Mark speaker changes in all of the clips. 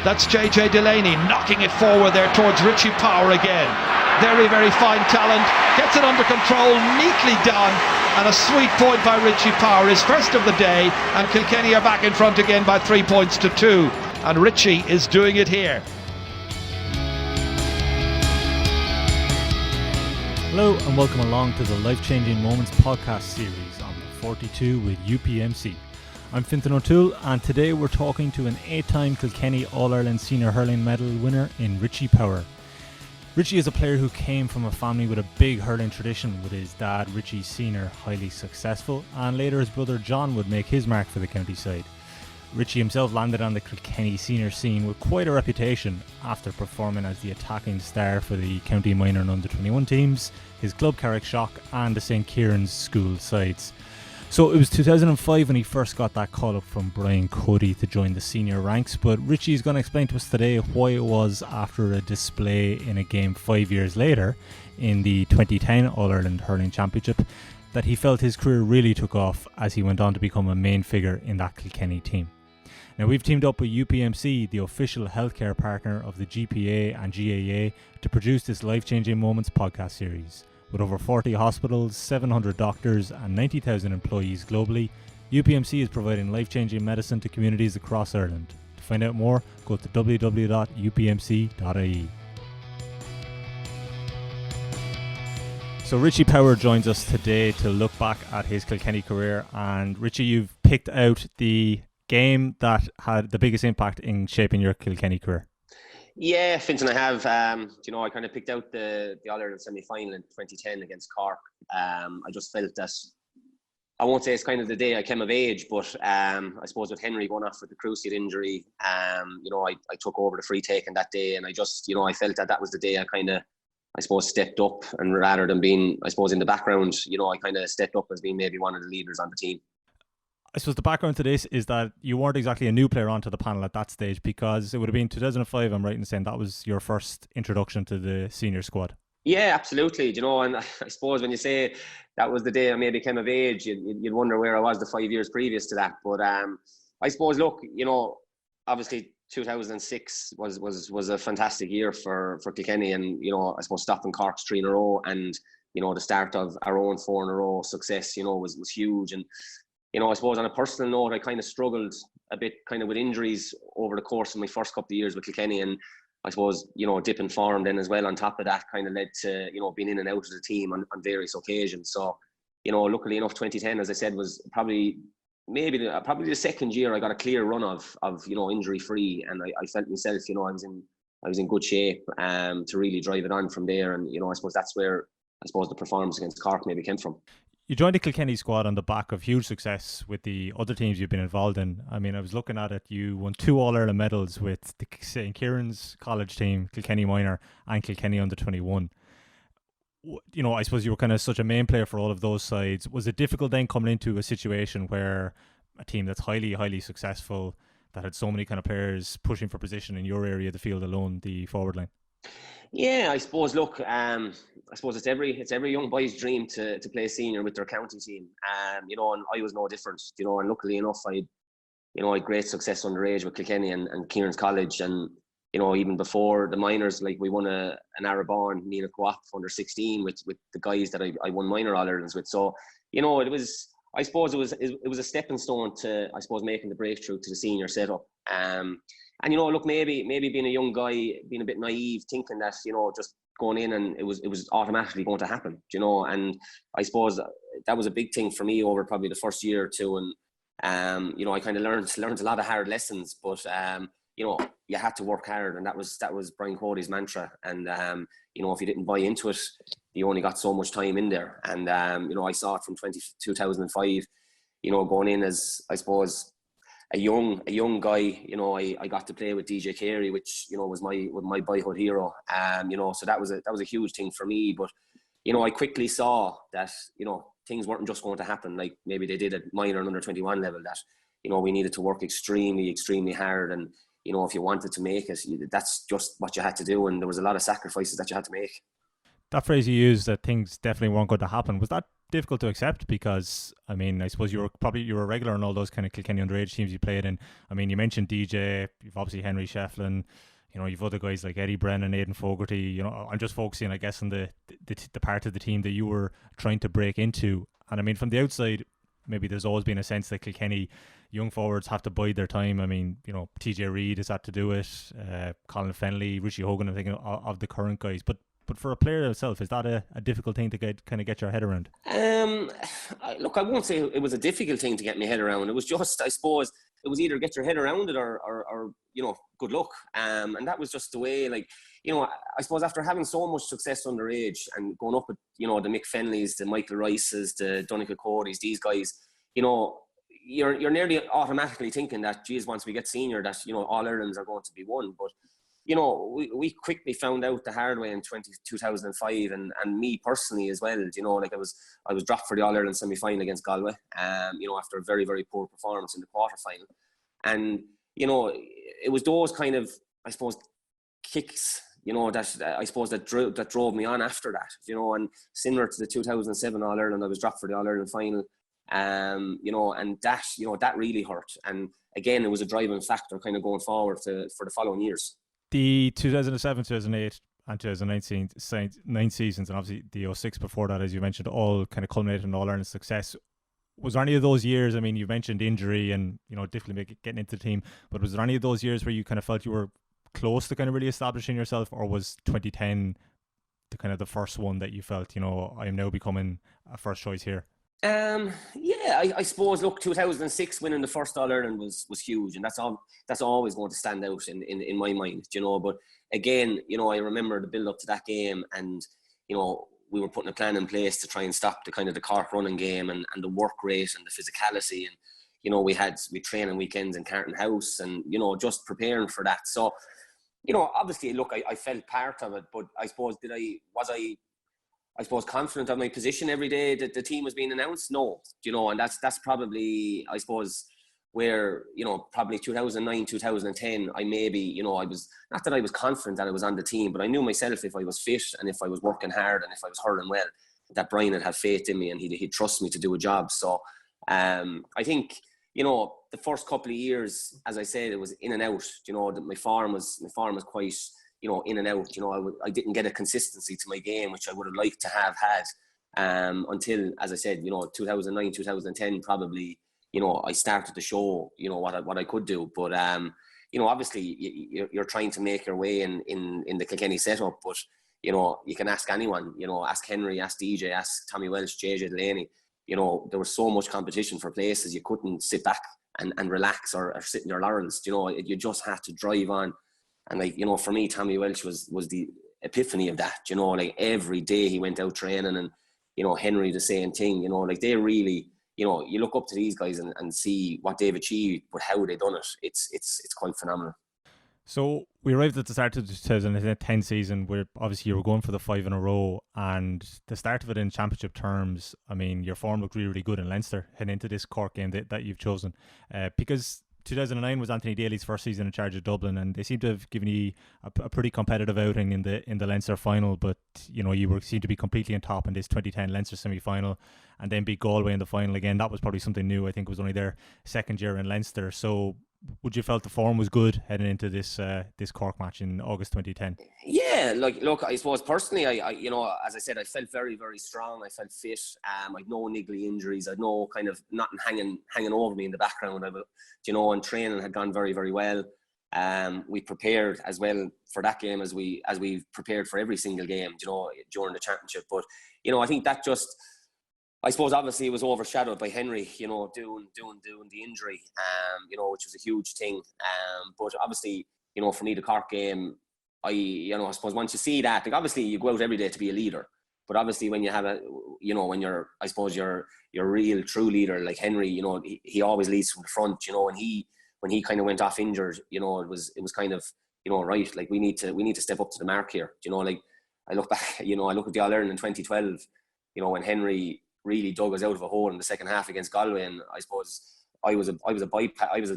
Speaker 1: That's JJ Delaney knocking it forward there towards Richie Power again. Very, very fine talent. Gets it under control, neatly done. And a sweet point by Richie Power, his first of the day. And Kilkenny are back in front again by 3 points to 2. And Richie is doing it here.
Speaker 2: Hello and welcome along to the Life Changing Moments podcast series on the 42 with UPMC. I'm Fintan O'Toole and today we're talking to an 8-time Kilkenny All-Ireland Senior Hurling Medal winner in Richie Power. Richie is a player who came from a family with a big hurling tradition, with his dad Richie Senior highly successful, and later his brother John would make his mark for the county side. Richie himself landed on the Kilkenny senior scene with quite a reputation after performing as the attacking star for the county minor and under-21 teams, his club Carrick Shock and the St Kieran's school sides. So it was 2005 when he first got that call up from Brian Cody to join the senior ranks, but Richie is going to explain to us today why it was after a display in a game 5 years later in the 2010 All-Ireland Hurling Championship that he felt his career really took off as he went on to become a main figure in that Kilkenny team. Now, we've teamed up with UPMC, the official healthcare partner of the GPA and GAA, to produce this Life Changing Moments podcast series. With over 40 hospitals, 700 doctors and 90,000 employees globally, UPMC is providing life-changing medicine to communities across Ireland. To find out more, go to www.upmc.ie. So Richie Power joins us today to look back at his Kilkenny career. And Richie, you've picked out the game that had the biggest impact in shaping your Kilkenny career.
Speaker 3: Yeah, Fintan, I have. I kind of picked out the All-Ireland semi-final in 2010 against Cork. I just felt that, I won't say it's kind of the day I came of age, but I suppose with Henry going off with the cruciate injury, I took over the free taking that day, and I just, I felt that was the day I kind of, I suppose, stepped up, and rather than being, I suppose, in the background, I kind of stepped up as being maybe one of the leaders on the team.
Speaker 2: I suppose the background to this is that you weren't exactly a new player onto the panel at that stage, because it would have been 2005, I'm right in saying that was your first introduction to the senior squad. Yeah,
Speaker 3: absolutely. And I suppose when you say that was the day I maybe came of age, you'd wonder where I was the 5 years previous to that. But I suppose, look, obviously 2006 was a fantastic year for Kilkenny, and, I suppose stopping Cork's 3 in a row and, the start of our own 4 in a row success, was huge. And I suppose on a personal note, I kind of struggled a bit kind of with injuries over the course of my first couple of years with Kilkenny, and I suppose, dip in form then as well on top of that kind of led to, being in and out of the team on various occasions. So, luckily enough, 2010, as I said, was probably the second year I got a clear run of injury free, and I felt myself, I was in good shape to really drive it on from there. And, I suppose that's where the performance against Cork maybe came from.
Speaker 2: You joined the Kilkenny squad on the back of huge success with the other teams you've been involved in. I mean, I was looking at it, you won 2 All-Ireland medals with the St Kieran's college team, Kilkenny minor and Kilkenny under-21. I suppose you were kind of such a main player for all of those sides. Was it difficult then coming into a situation where a team that's highly, highly successful, that had so many kind of players pushing for position in your area of the field alone, the forward line?
Speaker 3: Yeah, I suppose. Look, I suppose it's every young boy's dream to play senior with their county team. And I was no different. And luckily enough, I had great success underage with Kilkenny and Kieran's College, and even before the minors, like we won an Arabon, Nina Co-op under 16 with the guys that I won minor All-Irelands with. So it was. I suppose it was a stepping stone to, I suppose, making the breakthrough to the senior setup. And look, maybe being a young guy, being a bit naive, thinking that just going in and it was automatically going to happen, And I suppose that was a big thing for me over probably the first year or two. And I kind of learned a lot of hard lessons, but you had to work hard, and that was Brian Cody's mantra. And if you didn't buy into it, you only got so much time in there. And I saw it from 2005. Going in as, I suppose, a young guy, I got to play with DJ Carey, which was my boyhood hero. So that was a huge thing for me. But I quickly saw that things weren't just going to happen like maybe they did at minor and under 21 level. That we needed to work extremely hard, and if you wanted to make it, that's just what you had to do. And there was a lot of sacrifices that you had to make.
Speaker 2: That phrase you used, that things definitely weren't going to happen, was that difficult to accept because, I mean, I suppose you were a regular in all those kind of Kilkenny underage teams you played in. I mean, you mentioned DJ, you've obviously Henry Shefflin, you know, you've other guys like Eddie Brennan, Aidan Fogarty. You know, I'm just focusing, I guess, on the part of the team that you were trying to break into. And I mean, from the outside, maybe there's always been a sense that Kilkenny young forwards have to bide their time. I mean, you know, TJ Reid has had to do it, Colin Fennelly, Richie Hogan, I'm thinking of the current guys. But for a player himself, is that a difficult thing to get your head around?
Speaker 3: Look, I won't say it was a difficult thing to get my head around. It was just, I suppose, it was either get your head around it or you know, good luck. And that was just the way, like, you know, I suppose after having so much success underage and going up with, you know, the Mick Fenleys, the Michael Rices, the Donegal Codys, these guys, you know, you're nearly automatically thinking that, geez, once we get senior, that, you know, All Irelands are going to be won. But, you know, we quickly found out the hard way in 2005, and me personally as well. You know, like I was dropped for the All Ireland semi-final against Galway. You know, after a very, very poor performance in the quarter-final, and you know, it was those kind of, I suppose, kicks, you know, that I suppose that drove me on after that. You know, and similar to the 2007 All Ireland, I was dropped for the All Ireland final. You know, and that, you know, that really hurt. And again, it was a driving factor kind of going forward for the following years.
Speaker 2: The 2007, 2008 and 2019 9 seasons, and obviously the 06 before that, as you mentioned, all kind of culminated in All-Ireland success. Was there any of those years, I mean, you mentioned injury and, you know, difficulty getting into the team, but was there any of those years where you kind of felt you were close to kind of really establishing yourself, or was 2010 the kind of the first one that you felt, you know, I am now becoming a first choice here?
Speaker 3: Yeah, I suppose, look, 2006 winning the first All Ireland was huge, and that's always going to stand out in my mind, you know. But again, you know, I remember the build up to that game, and you know, we were putting a plan in place to try and stop the kind of the Cork running game and the work rate and the physicality, and you know, we training weekends in Carton House, and you know, just preparing for that. So, you know, obviously, look, I felt part of it, but I suppose was I suppose confident of my position every day that the team was being announced? No, you know, and that's probably, I suppose, where, you know, probably 2009, 2010, I maybe, you know, I was, not that I was confident that I was on the team, but I knew myself, if I was fit and if I was working hard and if I was hurling well, that Brian had faith in me and he'd trust me to do a job. So I think, you know, the first couple of years, as I said, it was in and out. You know, that my form was quite, you know, in and out. You know, I didn't get a consistency to my game, which I would have liked to have had until, as I said, you know, 2009, 2010, probably, you know, I started to show, you know, what I could do. But, you know, obviously you're trying to make your way in the Kilkenny setup, but, you know, you can ask anyone, you know, ask Henry, ask DJ, ask Tommy Welsh, JJ Delaney. You know, there was so much competition for places, you couldn't sit back and relax or sit in your laurels. You know, you just had to drive on. And like, you know, for me, Tommy Welsh was the epiphany of that. You know, like every day he went out training, and, you know, Henry the same thing. You know, like they really, you know, you look up to these guys and see what they've achieved, but how they done it. It's quite phenomenal.
Speaker 2: So we arrived at the start of the 2010 season where obviously you were going for the 5 in a row, and the start of it in championship terms, I mean, your form looked really, really good in Leinster heading into this Cork game that you've chosen. Because 2009 was Anthony Daly's first season in charge of Dublin, and they seem to have given you a pretty competitive outing in the Leinster final, but you know, you seemed to be completely on top in this 2010 Leinster semi-final, and then beat Galway in the final again. That was probably something new. I think it was only their second year in Leinster. So would you felt the form was good heading into this Cork match in August 2010?
Speaker 3: Yeah, like, look, I suppose personally, I you know, as I said, I felt very, very strong. I felt fit. I'd no niggly injuries. I'd no kind of nothing hanging over me in the background. You know, and training had gone very, very well. We prepared as well for that game as we prepared for every single game, you know, during the championship. But you know, I think that just, I suppose, obviously it was overshadowed by Henry, you know, doing the injury, you know, which was a huge thing. But obviously, you know, for me, the Cork game, you know, I suppose once you see that, like, obviously you go out every day to be a leader. But obviously when you have you know, when you're, I suppose you're real true leader like Henry, you know, he always leads from the front, you know, and when he kind of went off injured, you know, it was kind of, you know, right, like we need to step up to the mark here. You know, like I look back, you know, I look at the All Ireland in 2012, you know, when Henry really dug us out of a hole in the second half against Galway, and I suppose I was a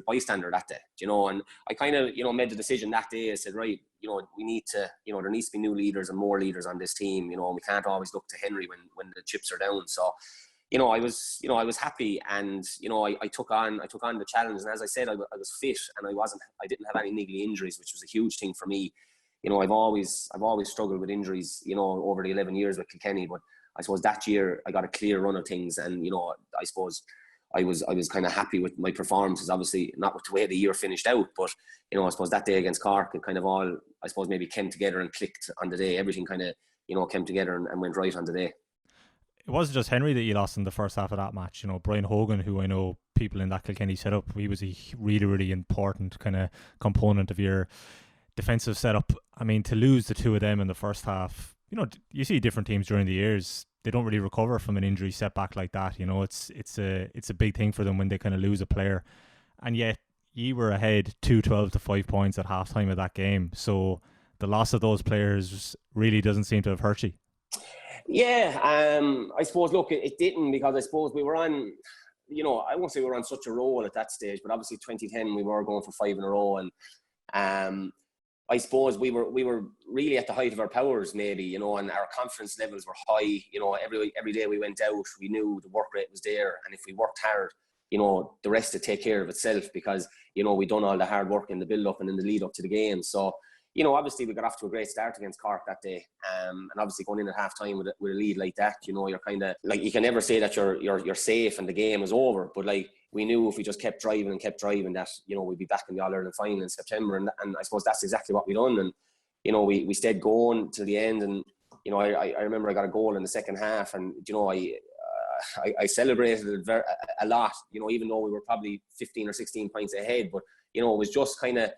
Speaker 3: bystander that day, you know, and I kind of, you know, made the decision that day. I said, right, you know, we need to, you know, there needs to be new leaders and more leaders on this team, you know, and we can't always look to Henry when the chips are down. So, I was happy, and I took on the challenge. And as I said, I was fit, and I didn't have any niggly injuries, which was a huge thing for me. I've always struggled with injuries, over the 11 years with Kilkenny. But I suppose that year I got a clear run of things, and I suppose I was kind of happy with my performances. Obviously, not with the way the year finished out, but I suppose that day against Cork, it kind of all, I suppose, maybe came together and clicked on the day. Everything kind of came together and went right on the day.
Speaker 2: It wasn't just Henry that you lost in the first half of that match. Brian Hogan, who I know people in that Kilkenny setup, he was a really, really important kind of component of your defensive setup. I mean, to lose the two of them in the first half, you see different teams during the years, they don't really recover from an injury setback like that. It's a big thing for them when they kind of lose a player. And yet, you were ahead 2-12 to 5 points at halftime of that game. So the loss of those players really doesn't seem to have hurt you.
Speaker 3: Yeah, I suppose, look, it didn't, because I suppose we were on, I won't say we were on such a roll at that stage, but obviously 2010 we were going for 5 in a row, and I suppose we were really at the height of our powers, maybe, and our confidence levels were high. Every day we went out, we knew the work rate was there, and if we worked hard, the rest would take care of itself, because we'd done all the hard work in the build-up and in the lead-up to the game. So obviously we got off to a great start against Cork that day, and obviously going in at half time with a lead like that, you're kind of like, you can never say that you're safe and the game is over, but like, we knew if we just kept driving that we'd be back in the All-Ireland final in September, and I suppose that's exactly what we done. And we stayed going till the end, and I remember I got a goal in the second half, and I celebrated it a lot, even though we were probably 15 or 16 points ahead, but it was just kind of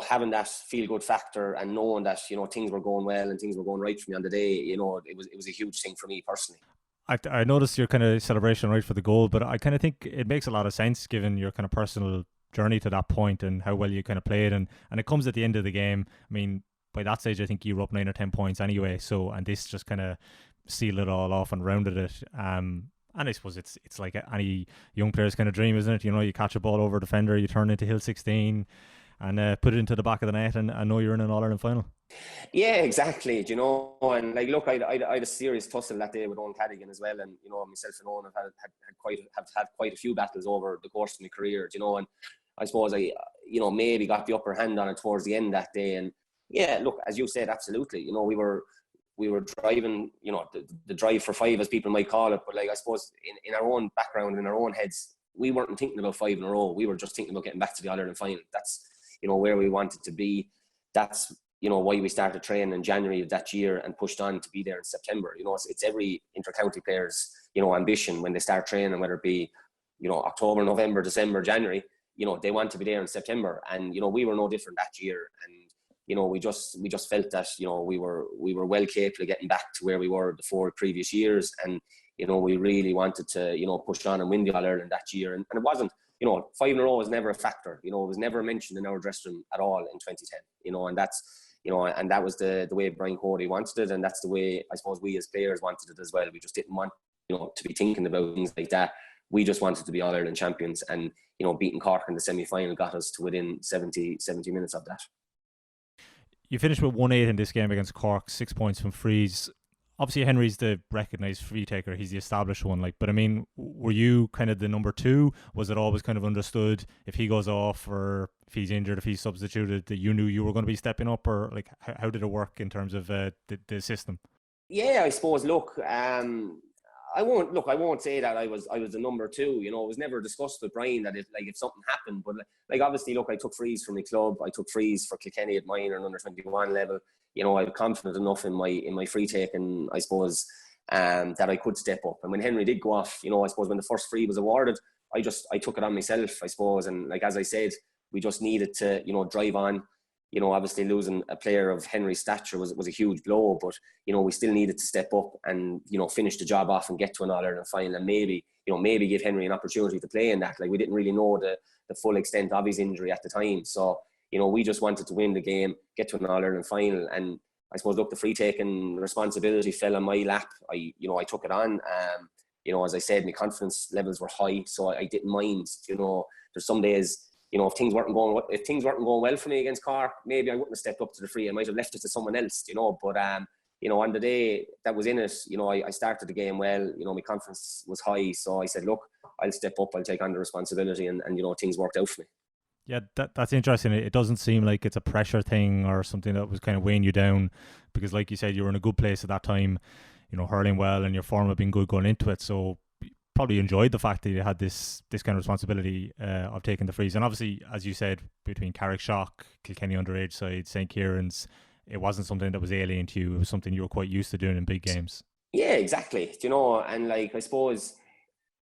Speaker 3: having that feel-good factor and knowing that, things were going well and things were going right for me on the day, it was a huge thing for me personally.
Speaker 2: I noticed your kind of celebration right for the goal, but I kind of think it makes a lot of sense given your kind of personal journey to that point and how well you kind of played. And it comes at the end of the game. I mean, by that stage, I think you were up 9 or 10 points anyway. So, and this just kind of sealed it all off and rounded it. And I suppose it's like any young player's kind of dream, isn't it? You catch a ball over a defender, you turn into Hill 16 and put it into the back of the net, and I know you're in an All-Ireland final.
Speaker 3: Yeah, exactly. And like, look, I had a serious tussle that day with Owen Cadigan as well, and myself and Owen have had quite a few battles over the course of my career. And I suppose I maybe got the upper hand on it towards the end that day. And yeah, look, as you said, absolutely. We were driving, the drive for 5, as people might call it. But like, I suppose in our own background, in our own heads, we weren't thinking about 5 in a row. We were just thinking about getting back to the All-Ireland final. That's where we wanted to be. That's why we started training in January of that year and pushed on to be there in September. It's every inter-county player's ambition when they start training, whether it be October, November, December, January. They want to be there in September, and we were no different that year. And we just felt that we were well capable of getting back to where we were the 4 previous years, and we really wanted to push on and win the All-Ireland that year. And it wasn't 5 in a row was never a factor. It was never mentioned in our dressing room at all in 2010. And that's and that was the way Brian Cody wanted it, and that's the way I suppose we as players wanted it as well. We just didn't want to be thinking about things like that. We just wanted to be All-Ireland champions, and beating Cork in the semi-final got us to within 70 minutes of that.
Speaker 2: You finished with 1-8 in this game against Cork, 6 points from frees. Obviously, Henry's the recognised free taker. He's the established one. But I mean, were you kind of the number 2? Was it always kind of understood if he goes off or if he's injured, if he's substituted, that you knew you were going to be stepping up? Or like, how did it work in terms of the system? Yeah,
Speaker 3: I suppose. Look, I won't say that I was the number 2. It was never discussed with Brian that if something happened. But like obviously, look, I took frees from my club. I took frees for Kilkenny at minor and under 21 level. I was confident enough in my free taking, I suppose, that I could step up. And when Henry did go off, I suppose when the first free was awarded, I took it on myself, I suppose. And like as I said, we just needed to, drive on. Obviously losing a player of Henry's stature was a huge blow, but we still needed to step up and finish the job off and get to an All-Ireland final, and maybe give Henry an opportunity to play in that. Like, we didn't really know the full extent of his injury at the time, so we just wanted to win the game, get to an All-Ireland final. And I suppose, look, the free taking responsibility fell on my lap. I took it on. As I said, my confidence levels were high, so I didn't mind. There's some days, if things weren't going well for me against Cork, maybe I wouldn't have stepped up to the free. I might have left it to someone else, But on the day that was in it, I started the game well. My confidence was high, so I said, look, I'll step up, I'll take on the responsibility, and things worked out for me.
Speaker 2: Yeah, that's interesting. It doesn't seem like it's a pressure thing or something that was kind of weighing you down, because like you said, you were in a good place at that time, hurling well, and your form had been good going into it. So you probably enjoyed the fact that you had this kind of responsibility of taking the frees. And obviously, as you said, between Carrickshock, Kilkenny underage side, St. Kieran's, it wasn't something that was alien to you. It was something you were quite used to doing in big games.
Speaker 3: Yeah, exactly. And I suppose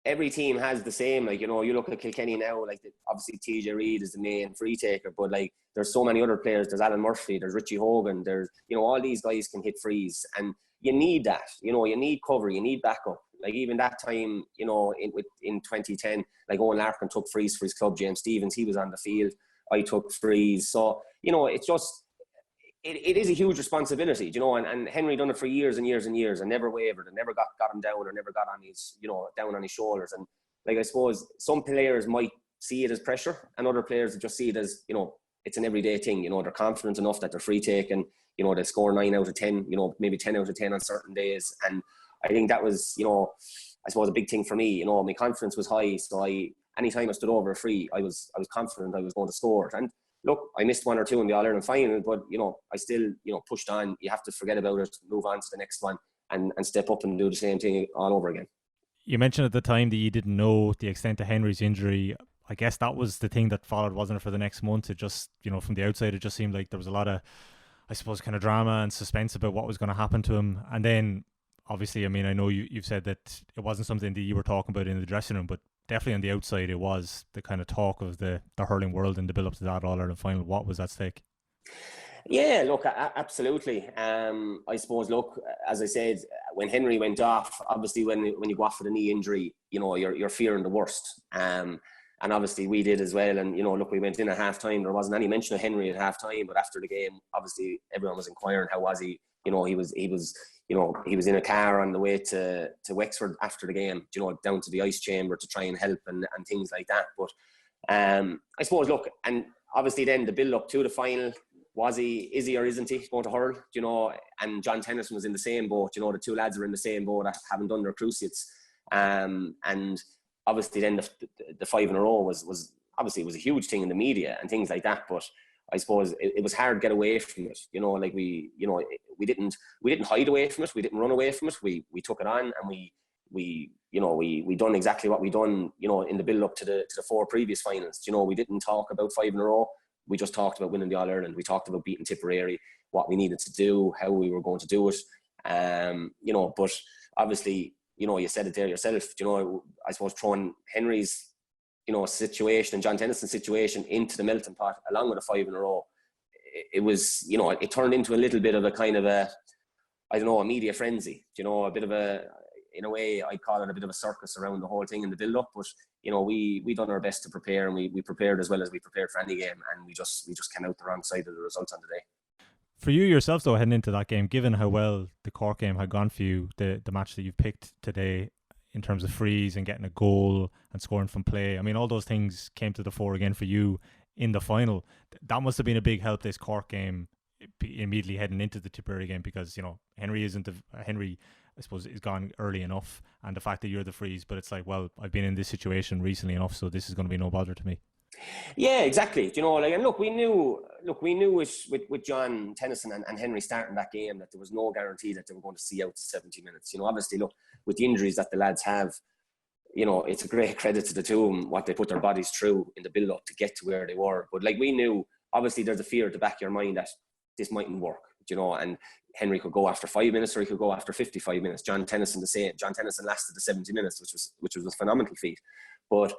Speaker 3: every team has the same, you look at Kilkenny now, obviously TJ Reid is the main free taker, but there's so many other players. There's Alan Murphy, there's Richie Hogan, there's, all these guys can hit frees, and you need that, you need cover, you need backup. Even that time, in 2010, Owen Larkin took frees for his club, James Stevens, he was on the field, I took frees. So, it's just, it is a huge responsibility, and Henry done it for years and years and years and never wavered and never got him down or never got on his, down on his shoulders. And I suppose some players might see it as pressure, and other players just see it as, it's an everyday thing. They're confident enough that they're free taking, they score 9 out of 10, maybe 10 out of 10 on certain days. And I think that was, I suppose a big thing for me. My confidence was high, so anytime I stood over a free, I was confident I was going to score it. And look, I missed 1 or 2 in the All-Ireland final, but, I still, pushed on. You have to forget about it, move on to the next one, and step up and do the same thing all over again.
Speaker 2: You mentioned at the time that you didn't know the extent of Henry's injury. I guess that was the thing that followed, wasn't it, for the next month? It just, from the outside, it just seemed like there was a lot of, I suppose, kind of drama and suspense about what was going to happen to him. And then, obviously, I know you've said that it wasn't something that you were talking about in the dressing room, but definitely on the outside, it was the kind of talk of the hurling world in the build-up to that All-Ireland final. What was at stake?
Speaker 3: Yeah, look, absolutely. I suppose, look, as I said, when Henry went off, obviously when you go off with a knee injury, you're fearing the worst. And obviously we did as well. And, look, we went in at half-time. There wasn't any mention of Henry at half-time, but after the game, obviously everyone was inquiring how was he. He was in a car on the way to Wexford after the game, down to the ice chamber to try and help and things like that. But I suppose, look, and obviously then the build-up to the final, is he or isn't he going to hurl? And John Tennyson was in the same boat. The two lads are in the same boat, having done their cruciates. And obviously then the 5 in a row was obviously it was a huge thing in the media and things like that. But I suppose it was hard to get away from it. We didn't hide away from it. We didn't run away from it. We took it on, and we done exactly what we done, in the build up to the 4 previous finals. We didn't talk about 5 in a row. We just talked about winning the All-Ireland. We talked about beating Tipperary, what we needed to do, how we were going to do it. But obviously, you said it there yourself, I suppose throwing Henry's, situation and John Tennyson's situation into the melting pot along with a 5 in a row, it was, it turned into a little bit of a kind of a media frenzy, a bit of a, in a way, I'd call it a bit of a circus around the whole thing in the build-up. But, we done our best to prepare, and we prepared as well as we prepared for any game, and we just came out the wrong side of the result on the day.
Speaker 2: For you yourself, though, heading into that game, given how well the Cork game had gone for you, the match that you've picked today, in terms of frees and getting a goal and scoring from play, all those things came to the fore again for you in the final. That must have been a big help, this Cork game, immediately heading into the Tipperary game, because Henry, I suppose, is gone early enough, and the fact that you're the frees, but it's like, well, I've been in this situation recently enough, so this is going to be no bother to me.
Speaker 3: Yeah, exactly. And look, we knew with John Tennyson and Henry starting that game that there was no guarantee that they were going to see out to 70 minutes. Obviously, look, with the injuries that the lads have, it's a great credit to the two of them, what they put their bodies through in the build-up to get to where they were. But we knew, obviously, there's a fear at the back of your mind that this mightn't work, and Henry could go after 5 minutes or he could go after 55 minutes. John Tennyson the same. John Tennyson lasted the 70 minutes, which was a phenomenal feat. But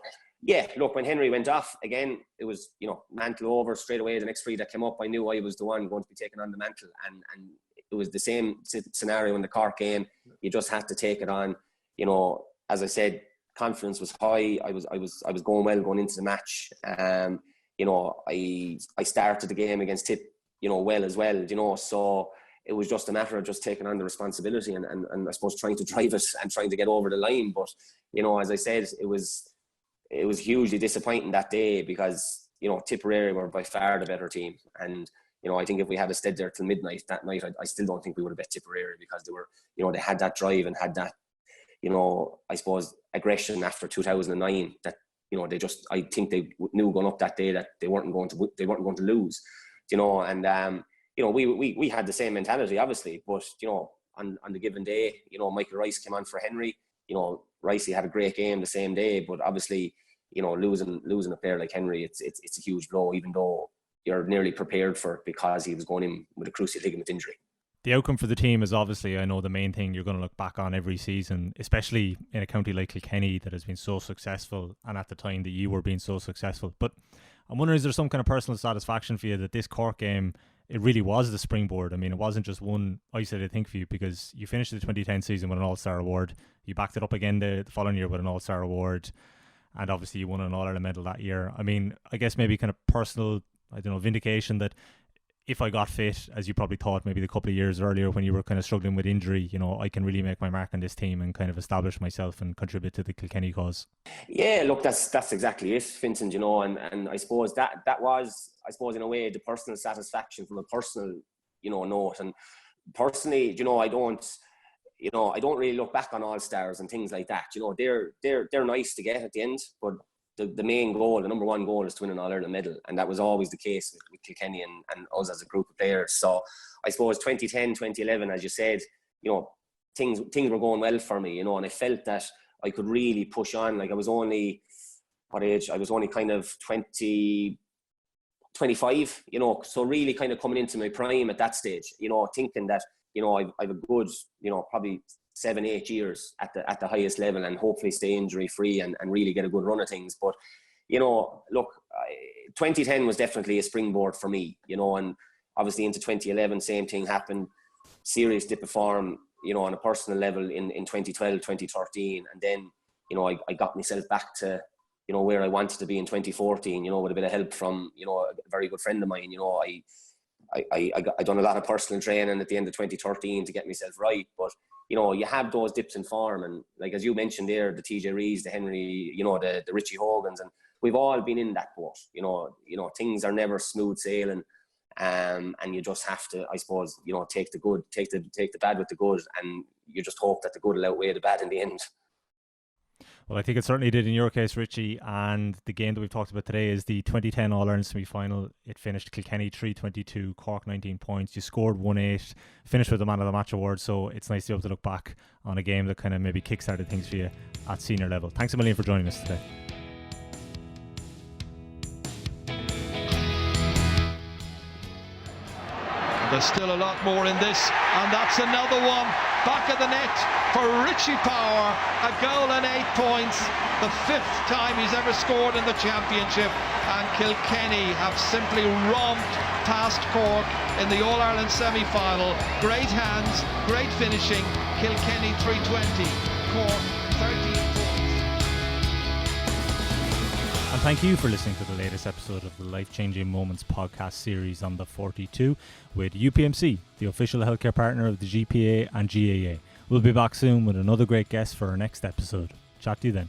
Speaker 3: yeah, look, when Henry went off, again, it was, mantle over straight away. The next free that came up, I knew I was the one going to be taking on the mantle. And it was the same scenario in the Cork game. You just had to take it on. As I said, confidence was high. I was going well going into the match. I started the game against Tip, well as well, so it was just a matter of just taking on the responsibility and I suppose trying to drive it and trying to get over the line. But, as I said, it was hugely disappointing that day because, Tipperary were by far the better team. And, I think if we had stayed there till midnight that night, I still don't think we would have bet Tipperary, because they were, they had that drive and had that, I suppose, aggression after 2009 that, they just, I think they knew going up that day that they weren't going to lose, and we had the same mentality, obviously, but on the given day, Michael Rice came on for Henry. Ricey had a great game the same day, but obviously, losing a player like Henry, it's a huge blow, even though you're nearly prepared for it, because he was going in with a cruciate ligament injury.
Speaker 2: The outcome for the team is obviously, I know, the main thing you're going to look back on every season, especially in a county like Kilkenny that has been so successful, and at the time that you were being so successful. But I'm wondering, is there some kind of personal satisfaction for you that this Cork game, it really was the springboard? I mean, it wasn't just one isolated thing for you, because you finished the 2010 season with an All-Star award. You backed it up again the following year with an All-Star award. And obviously you won an All-Ireland medal that year. I mean, I guess maybe kind of personal, vindication that if I got fit, as you probably thought maybe the couple of years earlier when you were kind of struggling with injury, I can really make my mark on this team and kind of establish myself and contribute to the Kilkenny cause.
Speaker 3: Yeah, look, that's exactly it, Vincent, and I suppose that was, in a way, the personal satisfaction from a personal, note. And personally, I don't really look back on All-Stars and things like that. They're nice to get at the end, but the main goal, the number one goal, is to win an All-Ireland medal, and that was always the case with Kilkenny and us as a group of players. So I suppose 2010, 2011, as you said, things were going well for me, and I felt that I could really push on. Like, I was only, what age? I was only kind of 20, 25, so really kind of coming into my prime at that stage, thinking that, I've a good, probably 7-8 years at the highest level, and hopefully stay injury free and really get a good run of things. But, look, 2010 was definitely a springboard for me, and obviously into 2011, same thing happened. Serious dip of form, on a personal level in 2012, 2013. And then, I got myself back to, where I wanted to be in 2014, with a bit of help from, a very good friend of mine. I done a lot of personal training at the end of 2013 to get myself right. But, you have those dips in form. And like, as you mentioned there, the TJ Rees, the Henry, the Richie Hogans, and we've all been in that boat. Things are never smooth sailing. And you just have to, I suppose, take the good, take the bad with the good, and you just hope that the good will outweigh the bad in the end.
Speaker 2: Well, I think it certainly did in your case, Richie. And the game that we've talked about today is the 2010 All-Ireland semi-final. It finished Kilkenny 3-22, Cork 19 points. You scored 1-8, finished with the Man of the Match award. So it's nice to be able to look back on a game that kind of maybe kickstarted things for you at senior level. Thanks a million for joining us today.
Speaker 1: There's still a lot more in this, and that's another one back of the net for Richie Power. A goal and 8 points, the 5th time he's ever scored in the championship, and Kilkenny have simply romped past Cork in the All-Ireland semi-final. Great hands, great finishing. Kilkenny 320, Cork 13 points.
Speaker 2: And thank you for listening to the latest episode of the Life Changing Moments podcast series on the 42 with UPMC, the official healthcare partner of the GPA and GAA. We'll be back soon with another great guest for our next episode. Chat to you then.